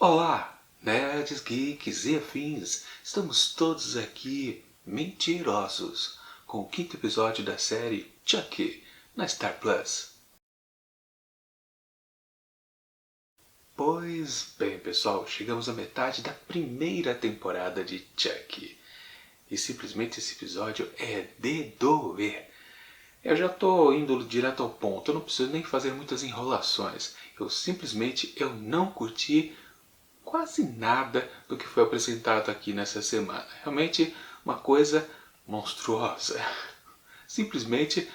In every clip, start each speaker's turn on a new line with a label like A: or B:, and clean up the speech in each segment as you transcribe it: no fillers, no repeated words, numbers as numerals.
A: Olá, nerds, geeks e afins! Estamos todos aqui mentirosos com o quinto episódio da série Chucky na Star Plus. Pois bem, pessoal, chegamos à metade da primeira temporada de Chucky. E simplesmente esse episódio é de doer. Eu já estou indo direto ao ponto, eu não preciso nem fazer muitas enrolações. Eu não curti quase nada do que foi apresentado aqui nessa semana. Realmente uma coisa monstruosa. Simplesmente,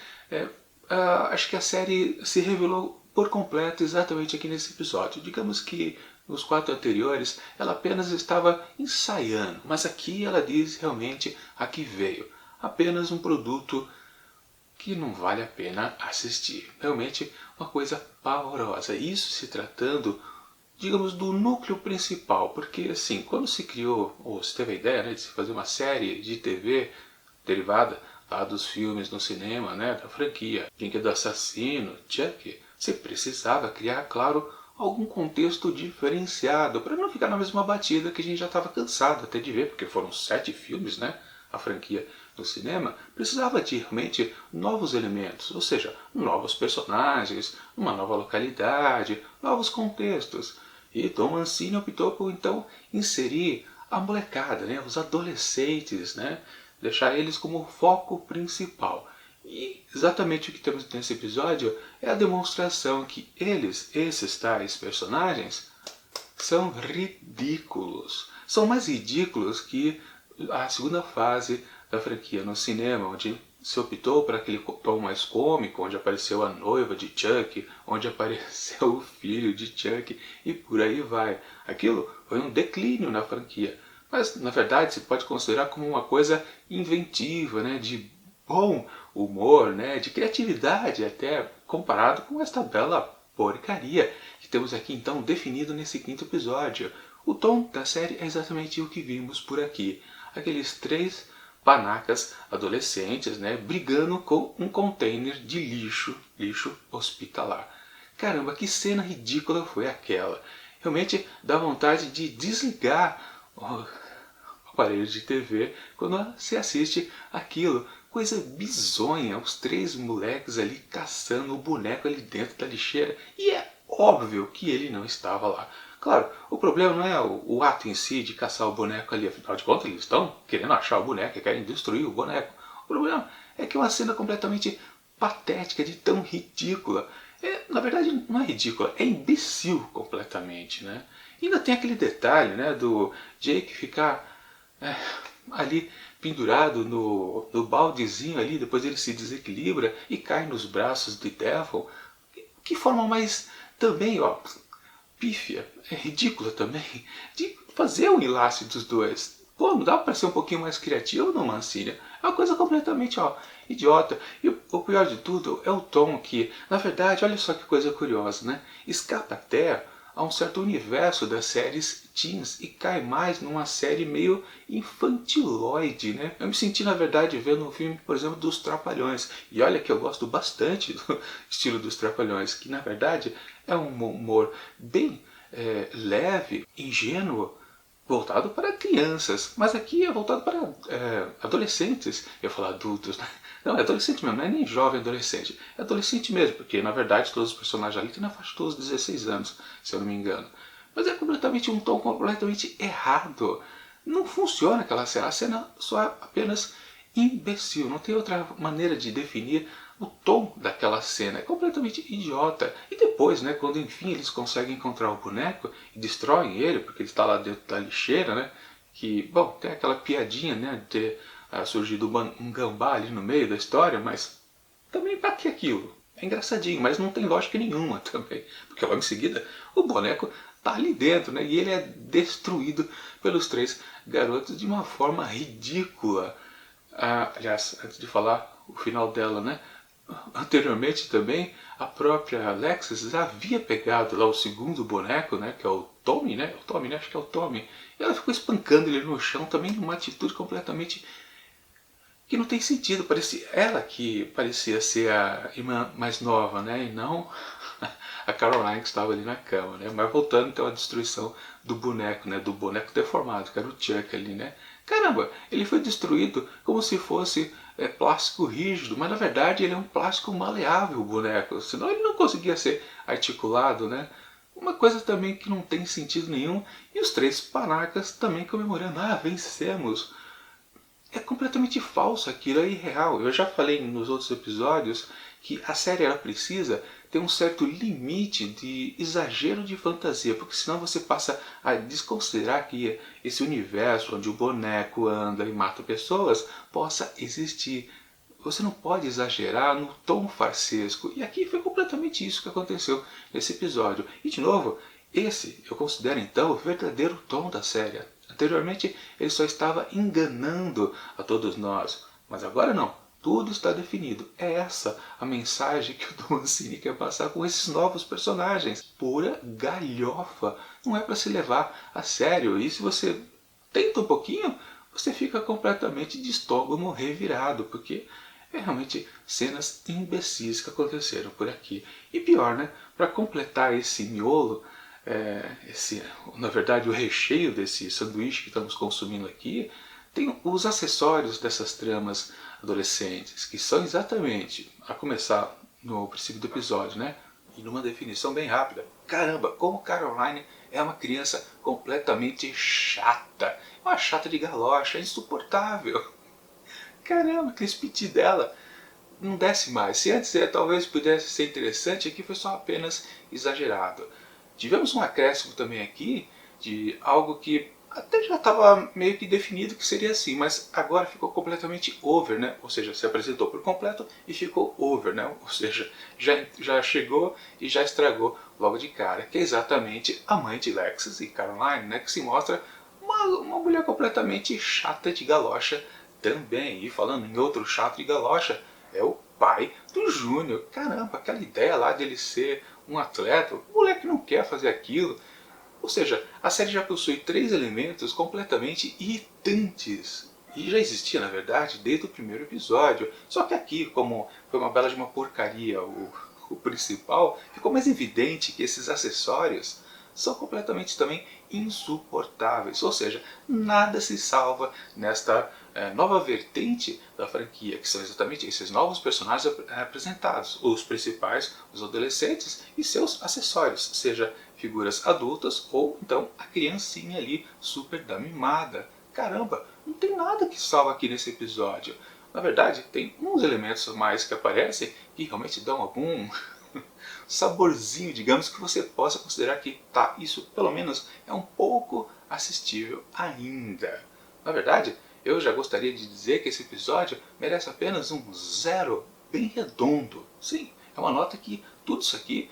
A: acho que a série se revelou por completo exatamente aqui nesse episódio. Digamos que nos 4 anteriores ela apenas estava ensaiando, mas aqui ela diz realmente a que veio. Apenas um produto que não vale a pena assistir. Realmente uma coisa pavorosa. Isso se tratando, digamos, do núcleo principal, porque assim, quando se criou, ou se teve a ideia, né, de se fazer uma série de TV derivada lá dos filmes no cinema, né, da franquia Brinquedo Assassino, Chucky, você precisava criar, claro, algum contexto diferenciado, para não ficar na mesma batida que a gente já estava cansado até de ver, porque foram 7 filmes, né, a franquia no cinema, precisava de realmente novos elementos, ou seja, novos personagens, uma nova localidade, novos contextos. E Tom Mancini optou por então inserir a molecada, né, os adolescentes, né, deixar eles como foco principal. E exatamente o que temos nesse episódio é a demonstração que esses tais personagens, são ridículos. São mais ridículos que a segunda fase da franquia no cinema, onde se optou para aquele tom mais cômico, onde apareceu a noiva de Chucky, onde apareceu o filho de Chucky e por aí vai. Aquilo foi um declínio na franquia, mas na verdade se pode considerar como uma coisa inventiva, né, de bom humor, né, de criatividade até, comparado com esta bela porcaria que temos aqui então definido nesse quinto episódio. O tom da série é exatamente o que vimos por aqui. Aqueles 3 panacas adolescentes, né, brigando com um container de lixo hospitalar. Caramba, que cena ridícula foi aquela. Realmente dá vontade de desligar o aparelho de TV quando se assiste aquilo. Coisa bizonha, os 3 moleques ali caçando o boneco ali dentro da lixeira. E é óbvio que ele não estava lá. Claro, o problema não é o ato em si de caçar o boneco ali, afinal de contas eles estão querendo achar o boneco e querem destruir o boneco. O problema é que é uma cena completamente patética, de tão ridícula. Na verdade não é ridícula, é imbecil completamente, né? E ainda tem aquele detalhe, né, do Jake ficar ali pendurado no baldezinho ali, depois ele se desequilibra e cai nos braços de Devil. Que forma mais também, ó, pífia, é ridícula também, de fazer o enlace dos dois. Pô, não dá para ser um pouquinho mais criativo, não, Mancini? É uma coisa completamente, ó, idiota. E o pior de tudo é o tom que, na verdade, olha só que coisa curiosa, né? Escapa até a um certo universo das séries teens e cai mais numa série meio infantiloide, né? Eu me senti, na verdade, vendo um filme, por exemplo, dos Trapalhões. E olha que eu gosto bastante do estilo dos Trapalhões, que na verdade é um humor bem leve, ingênuo, voltado para crianças, mas aqui é voltado para adolescentes. Eu ia falar adultos, né? Não, é adolescente mesmo, não é nem jovem adolescente. É adolescente mesmo, porque na verdade todos os personagens ali têm na faixa dos 16 anos, se eu não me engano. Mas é completamente um tom completamente errado. Não funciona aquela cena, a cena só é apenas imbecil, não tem outra maneira de definir o tom daquela cena, é completamente idiota. E depois, né, quando enfim eles conseguem encontrar o boneco e destroem ele, porque ele está lá dentro da lixeira, né, que, bom, tem aquela piadinha, né, de ter surgido um gambá ali no meio da história, mas também para que aquilo? É engraçadinho, mas não tem lógica nenhuma também, porque logo em seguida o boneco tá ali dentro, né, e ele é destruído pelos 3 garotos de uma forma ridícula. Aliás, antes de falar o final dela, né, anteriormente também a própria Alexis havia pegado lá o segundo boneco, né, que é o Tommy, né? O Tommy, né? Acho que é o Tommy. E ela ficou espancando ele no chão também numa atitude completamente que não tem sentido. Parecia ela que parecia ser a irmã mais nova, né? E não a Caroline que estava ali na cama, né? Mas voltando então à destruição do boneco, né? Do boneco deformado, que era o Chuck ali, né? Caramba, ele foi destruído como se fosse plástico rígido, mas na verdade ele é um plástico maleável, o boneco. Senão ele não conseguia ser articulado, né? Uma coisa também que não tem sentido nenhum. E os três panacas também comemorando. Ah, vencemos. É completamente falso aquilo, é irreal. Eu já falei nos outros episódios que a série ela precisa ter um certo limite de exagero de fantasia, porque senão você passa a desconsiderar que esse universo onde o boneco anda e mata pessoas possa existir. Você não pode exagerar no tom farsesco. E aqui foi completamente isso que aconteceu nesse episódio. E de novo, esse eu considero então o verdadeiro tom da série. Anteriormente ele só estava enganando a todos nós, mas agora não. Tudo está definido. É essa a mensagem que o Tom Mancini quer passar com esses novos personagens. Pura galhofa. Não é para se levar a sério. E se você tenta um pouquinho, você fica completamente de estômago revirado, porque é realmente cenas imbecis que aconteceram por aqui. E pior, né? Para completar esse miolo, na verdade o recheio desse sanduíche que estamos consumindo aqui, tem os acessórios dessas tramas adolescentes, que são exatamente, a começar no princípio do episódio, né? E numa definição bem rápida. Caramba, como Caroline é uma criança completamente chata. Uma chata de galocha, insuportável. Caramba, aquele piti dela não desce mais. Se antes talvez pudesse ser interessante, aqui foi só apenas exagerado. Tivemos um acréscimo também aqui de algo que até já estava meio que definido que seria assim, mas agora ficou completamente over, né? Ou seja, se apresentou por completo e ficou over, né? Ou seja, já chegou e já estragou logo de cara, que é exatamente a mãe de Lexus e Caroline, né? Que se mostra uma mulher completamente chata de galocha também. E falando em outro chato de galocha, é o pai do Júnior. Caramba, aquela ideia lá dele ser um atleta, o moleque não quer fazer aquilo. Ou seja, a série já possui três elementos completamente irritantes. E já existia, na verdade, desde o primeiro episódio. Só que aqui, como foi uma bela de uma porcaria o principal, ficou mais evidente que esses acessórios são completamente também insuportáveis. Ou seja, nada se salva nesta nova vertente da franquia, que são exatamente esses novos personagens apresentados, os principais, os adolescentes e seus acessórios, seja figuras adultas ou então a criancinha ali super da mimada. Caramba, não tem nada que salva aqui nesse episódio. Na verdade, tem uns elementos mais que aparecem que realmente dão algum saborzinho, digamos, que você possa considerar que, tá, isso pelo menos é um pouco assistível ainda. Na verdade, eu já gostaria de dizer que esse episódio merece apenas um 0 bem redondo. Sim, é uma nota que tudo isso aqui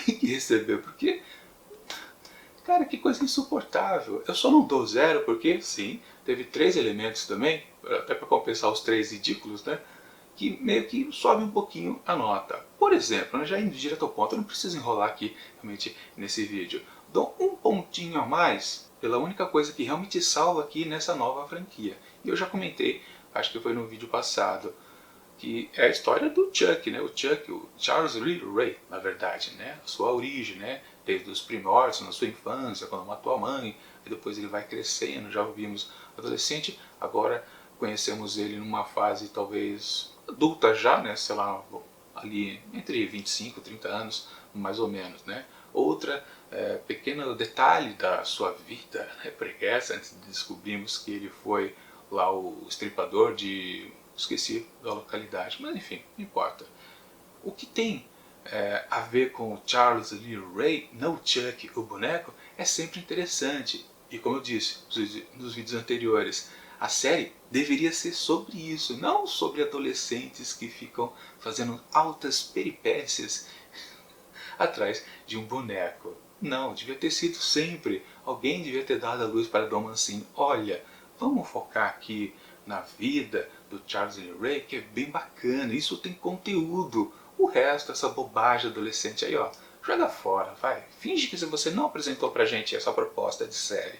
A: tem que receber, porque, cara, que coisa insuportável. Eu só não dou 0 porque, sim, teve três elementos também, até para compensar os três ridículos, né? Que meio que sobe um pouquinho a nota. Por exemplo, já indo direto ao ponto, eu não preciso enrolar aqui realmente nesse vídeo. Dou um pontinho a mais pela única coisa que realmente salva aqui nessa nova franquia. E eu já comentei, acho que foi no vídeo passado, que é a história do Chuck, né? O Chuck, o Charles Lee Ray, na verdade, né? A sua origem, né? Desde os primórdios, na sua infância, quando matou a mãe, e depois ele vai crescendo, já ouvimos adolescente, agora conhecemos ele numa fase talvez adulta já, né? Sei lá, ali entre 25 e 30 anos, mais ou menos, né? Outra pequeno detalhe da sua vida pregressa, antes de descobrirmos que ele foi lá o estripador de... esqueci da localidade, mas enfim, não importa. O que tem a ver com o Charles Lee Ray, não o Chuck, o boneco, é sempre interessante. E como eu disse nos vídeos anteriores, a série deveria ser sobre isso, não sobre adolescentes que ficam fazendo altas peripécias atrás de um boneco. Não, devia ter sido sempre. Alguém devia ter dado a luz para Dom Mancini. Olha, vamos focar aqui na vida do Charles Lee Ray, que é bem bacana, isso tem conteúdo. O resto, essa bobagem adolescente aí, ó, joga fora, vai. Finge que você não apresentou pra gente essa proposta de série.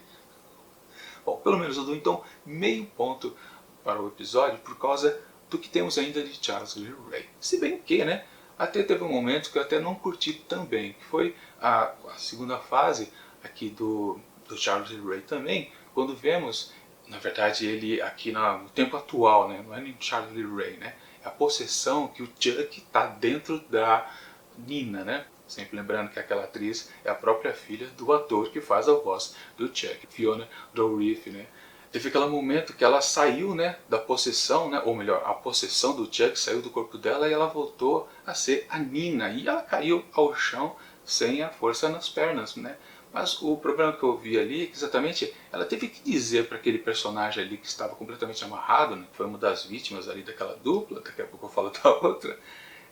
A: Bom, pelo menos eu dou então meio ponto para o episódio por causa do que temos ainda de Charles Lee Ray. Se bem que, né, Até teve um momento que eu até não curti também, que foi a segunda fase aqui do Charles Ray também, quando vemos, na verdade, ele aqui no tempo atual, né? Não é nem Charles Ray, né? É a possessão que o Chuck está dentro da Nina, né? Sempre lembrando que aquela atriz é a própria filha do ator que faz a voz do Chuck, Fiona Dourif, né? Teve aquele momento que ela saiu, né, da possessão, né, ou melhor, a possessão do Chuck saiu do corpo dela e ela voltou a ser a Nina. E ela caiu ao chão sem a força nas pernas, né? Mas o problema que eu vi ali é que exatamente ela teve que dizer para aquele personagem ali que estava completamente amarrado, né, que foi uma das vítimas ali daquela dupla, daqui a pouco eu falo da outra,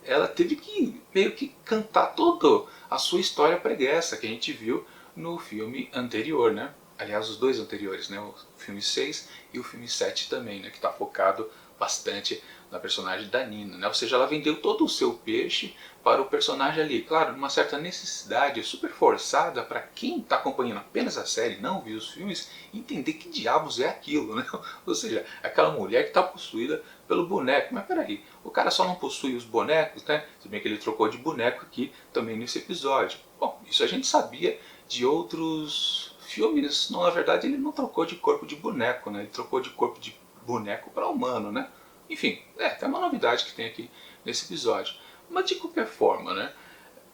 A: ela teve que meio que cantar toda a sua história pregressa que a gente viu no filme anterior, né? Aliás, os dois anteriores, né? O filme 6 e o filme 7 também, né? Que está focado bastante na personagem da Nina, né? Ou seja, ela vendeu todo o seu peixe para o personagem ali. Claro, numa certa necessidade super forçada para quem está acompanhando apenas a série, não viu os filmes, entender que diabos é aquilo, né? Ou seja, aquela mulher que está possuída pelo boneco. Mas peraí, o cara só não possui os bonecos, né? Se bem que ele trocou de boneco aqui também nesse episódio. Bom, isso a gente sabia de outros filmes. Não, na verdade, ele não trocou de corpo de boneco, né? Ele trocou de corpo de boneco para humano, né? Enfim, tem uma novidade que tem aqui nesse episódio. Mas de qualquer forma, né?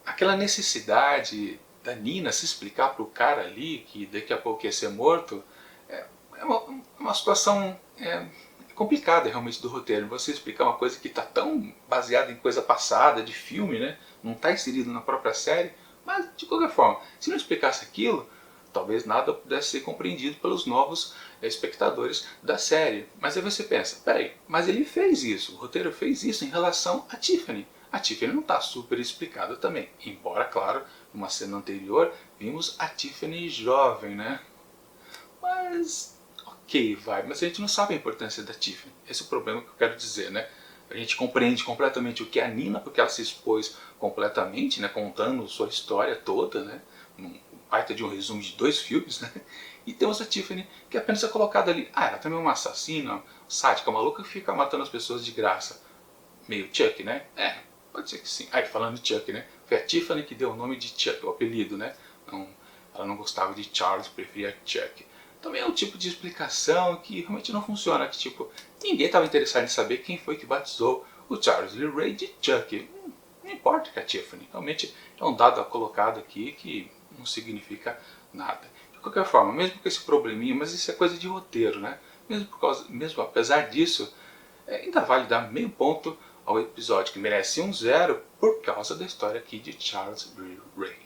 A: Aquela necessidade da Nina se explicar para o cara ali, que daqui a pouco ia ser morto, é uma situação complicada realmente do roteiro. Você explicar uma coisa que está tão baseada em coisa passada, de filme, né? Não está inserido na própria série, mas de qualquer forma, se não explicasse aquilo, talvez nada pudesse ser compreendido pelos novos espectadores da série. Mas aí você pensa, peraí, mas ele fez isso, o roteiro fez isso em relação a Tiffany. A Tiffany não está super explicada também, embora, claro, numa cena anterior vimos a Tiffany jovem, né? Mas, ok, vai, mas a gente não sabe a importância da Tiffany. Esse é o problema que eu quero dizer, né? A gente compreende completamente o que é a Nina, porque ela se expôs completamente, né, contando sua história toda, né? Um baita de um resumo de 2 filmes, né? E temos a Tiffany, que apenas é colocada ali. Ela também é uma assassina, sádica, maluca, que fica matando as pessoas de graça. Meio Chuck, né? Pode ser que sim. Aí, falando de Chuck, né? Foi a Tiffany que deu o nome de Chuck, o apelido, né? Não, ela não gostava de Charles, preferia Chuck. Também é um tipo de explicação que realmente não funciona. Que, tipo, ninguém estava interessado em saber quem foi que batizou o Charles Lee Ray de Chuck. Não importa que a Tiffany. Realmente é um dado colocado aqui que não significa nada. De qualquer forma, mesmo com esse probleminha, mas isso é coisa de roteiro, né? Mesmo apesar disso, ainda vale dar meio ponto ao episódio, que merece um 0 por causa da história aqui de Charles Lee Ray.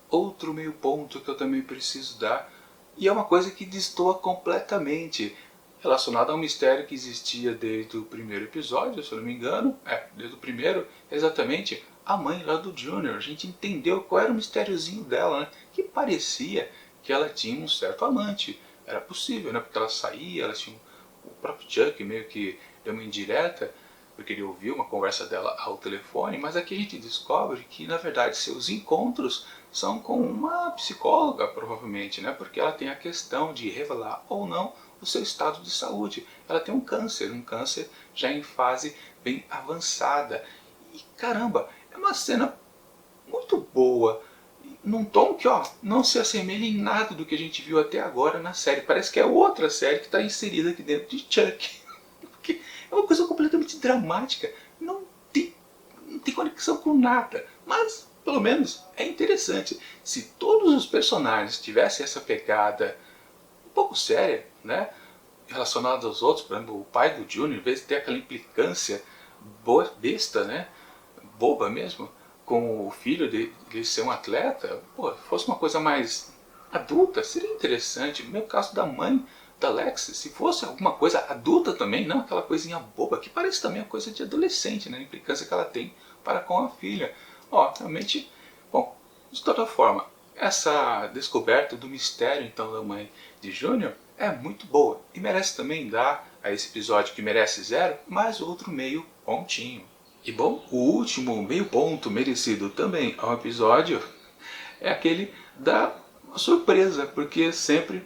A: Outro meio ponto que eu também preciso dar, e é uma coisa que destoa completamente, relacionado a um mistério que existia desde o primeiro episódio, se eu não me engano, desde o primeiro, exatamente, a mãe lá do Junior. A gente entendeu qual era o mistériozinho dela, né? Que parecia que ela tinha um certo amante. Era possível, né? Porque ela saía, ela tinha o próprio Chuck meio que deu uma indireta, porque ele ouviu uma conversa dela ao telefone, mas aqui a gente descobre que, na verdade, seus encontros são com uma psicóloga, provavelmente, né? Porque ela tem a questão de revelar ou não o seu estado de saúde. Ela tem um câncer já em fase bem avançada. E caramba, é uma cena muito boa, num tom que não se assemelha em nada do que a gente viu até agora na série. Parece que é outra série que está inserida aqui dentro de Chuck. Porque é uma coisa completamente dramática, não tem conexão com nada, mas pelo menos é interessante. Se todos os personagens tivessem essa pegada um pouco séria, né, relacionada aos outros, por exemplo, o pai do Junior, em vez de ter aquela implicância besta, né, boba mesmo, com o filho de ser um atleta, fosse uma coisa mais adulta, seria interessante. No meu caso da mãe da Lex, se fosse alguma coisa adulta também, não aquela coisinha boba, que parece também uma coisa de adolescente, né, a implicância que ela tem para com a filha. Realmente, bom, de toda forma, essa descoberta do mistério então da mãe de Junior é muito boa e merece também dar a esse episódio, que merece 0, mais outro meio pontinho. E bom, o último meio ponto merecido também ao episódio é aquele da surpresa, porque sempre,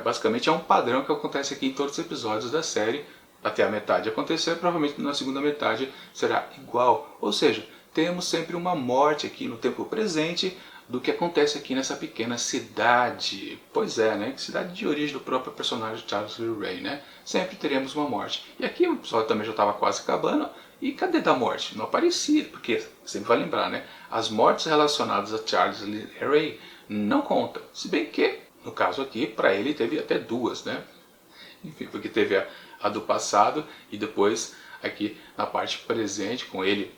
A: basicamente é um padrão que acontece aqui em todos os episódios da série, até a metade acontecer, provavelmente na segunda metade será igual. Ou seja, temos sempre uma morte aqui no tempo presente do que acontece aqui nessa pequena cidade. Pois é, né? Cidade de origem do próprio personagem Charles Lee Ray, né? Sempre teremos uma morte. E aqui o episódio também já estava quase acabando. E cadê da morte? Não aparecia, porque sempre vai lembrar, né? As mortes relacionadas a Charles Lee Ray não contam. Se bem que, no caso aqui, para ele teve até duas, né? Enfim, porque teve a do passado e depois aqui na parte presente com ele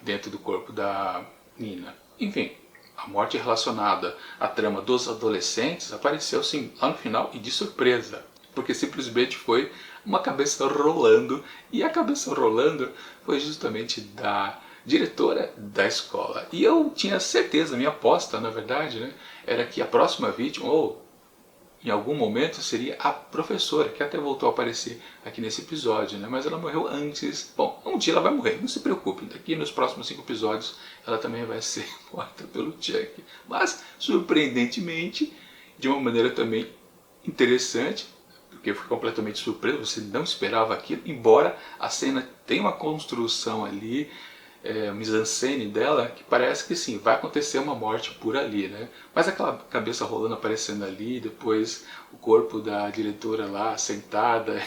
A: dentro do corpo da Nina. Enfim, a morte relacionada à trama dos adolescentes apareceu sim lá no final e de surpresa, porque simplesmente foi uma cabeça rolando, e a cabeça rolando foi justamente da diretora da escola. E eu tinha certeza, minha aposta na verdade, né, era que a próxima vítima, ou em algum momento, seria a professora, que até voltou a aparecer aqui nesse episódio, né? Mas ela morreu antes. Bom, um dia ela vai morrer, não se preocupe. Daqui nos próximos 5 episódios ela também vai ser morta pelo Chuck. Mas, surpreendentemente, de uma maneira também interessante, porque eu fui completamente surpreso, você não esperava aquilo, embora a cena tenha uma construção ali, mise-en-scène dela, que parece que sim, vai acontecer uma morte por ali, né? Mas aquela cabeça rolando, aparecendo ali, depois o corpo da diretora lá, sentada,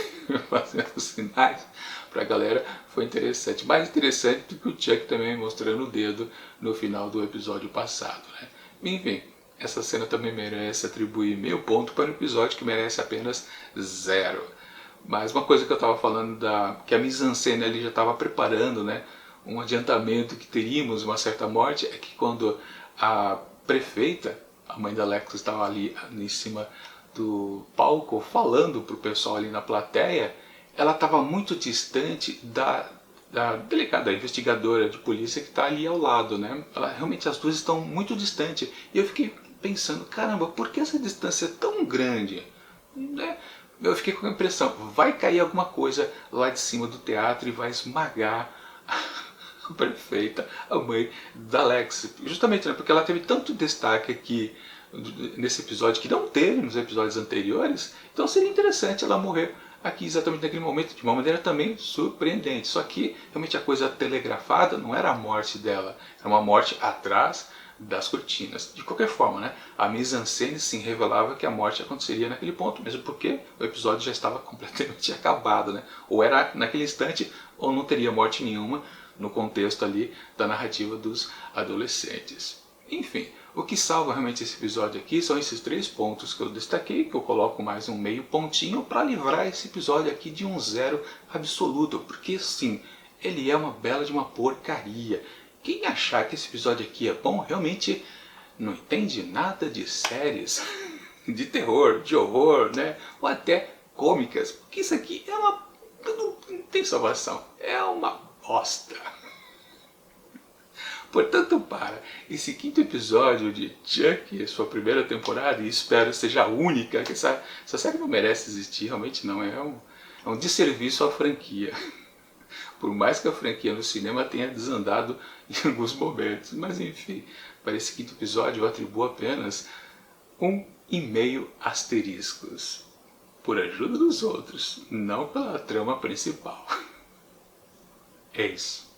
A: fazendo sinais pra galera, foi interessante. Mais interessante do que o Chuck também mostrando o dedo no final do episódio passado, né? Enfim, essa cena também merece atribuir meio ponto para um episódio que merece apenas 0. Mas uma coisa que eu estava falando, que a mise-en-scène ali já estava preparando, né, um adiantamento que teríamos uma certa morte, é que quando a prefeita, a mãe da Alex, estava ali em cima do palco falando para o pessoal ali na plateia, ela estava muito distante da delegada, da investigadora de polícia que está ali ao lado, né? Realmente as duas estão muito distantes. E eu fiquei pensando, caramba, por que essa distância é tão grande? Né? Eu fiquei com a impressão, vai cair alguma coisa lá de cima do teatro e vai esmagar a prefeita, a mãe da Alex. Justamente, né, porque ela teve tanto destaque aqui nesse episódio que não teve nos episódios anteriores, então seria interessante ela morrer aqui exatamente naquele momento, de uma maneira também surpreendente. Só que realmente a coisa telegrafada não era a morte dela, era uma morte atrás das cortinas. De qualquer forma, né, a mise-en-scène sim revelava que a morte aconteceria naquele ponto, mesmo porque o episódio já estava completamente acabado, né? Ou era naquele instante, ou não teria morte nenhuma no contexto ali da narrativa dos adolescentes. Enfim, o que salva realmente esse episódio aqui são esses 3 pontos que eu destaquei, que eu coloco mais um meio pontinho para livrar esse episódio aqui de um 0 absoluto, porque sim, ele é uma bela de uma porcaria. Quem achar que esse episódio aqui é bom, realmente não entende nada de séries de terror, de horror, né? Ou até cômicas, porque isso aqui é uma... não tem salvação, é uma bosta. Portanto, para esse 5º episódio de Chuck, sua primeira temporada, e espero seja a única, que essa série não merece existir, realmente não, é um desserviço à franquia. Por mais que a franquia no cinema tenha desandado em alguns momentos. Mas enfim, para esse 5º episódio eu atribuo apenas 1,5 asteriscos. Por ajuda dos outros, não pela trama principal. É isso.